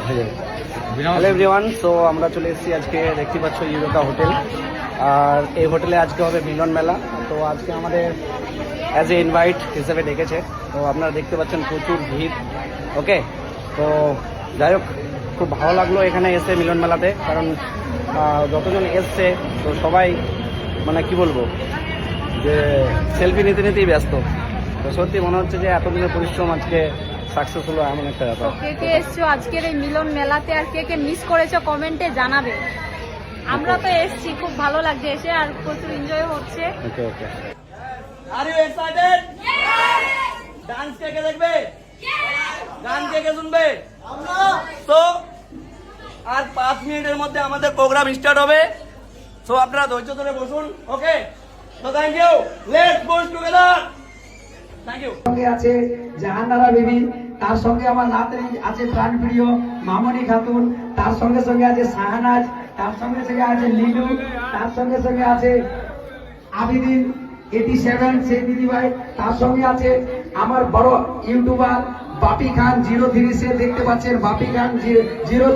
Hello everyone, so আমরা চলে এসেছি আজকে, দেখতে পাচ্ছ ইউরোকা হোটেল। আর এই হোটেলে আজকে হবে মিলন মেলা। তো আজকে আমাদের অ্যাজ এ ইনভাইট হিসেবে ডেকেছে। তো আপনারা দেখতে পাচ্ছেন প্রচুর ভিড়। ওকে, তো যাই হোক, খুব ভালো লাগলো এখানে এসে মিলন মেলাতে, কারণ যতজন এসছে তো সবাই মানে কি বলবো যে সেলফি নিতে নিতেই ব্যস্ত। তো সত্যি মনে হচ্ছে যে এতদিনের পরিশ্রম আজকে সাকসেস হলো, এমন একটা ব্যাপার। কে কে এসছো আজকের এই মিলন মেলাতে, আর কে কে মিস করেছো কমেন্টে জানাবে। আমরা তো এসছি, খুব ভালো লাগছে এসে, আর প্রচুর এনজয় হচ্ছে। ওকে ওকে, আর ইউ এক্সাইটেড? ডান্স কে কে দেখবে? গান কে কে শুনবে? আমরা। তো আর 5 মিনিটের মধ্যে আমাদের প্রোগ্রাম স্টার্ট হবে। সো আপনারা ধৈর্য ধরে বসুন। ওকে, তো thank you, let's goes together. Thank you. সঙ্গে আছে জাহানারা বেবি, তার সঙ্গে আমার নাতনি আছে প্রাণপ্রিয় মামনি খাতুন, তার সঙ্গে সঙ্গে আছে শাহনাজ, তার সঙ্গে সঙ্গে আছে নীলু, তার সঙ্গে সঙ্গে আছে আবিদিন 87 সেই দিদিভাই, তার সঙ্গে আছে আমার বড় ইউটিউবার বাপি খান 03। সে দেখতে পাচ্ছেন বাপি খান 0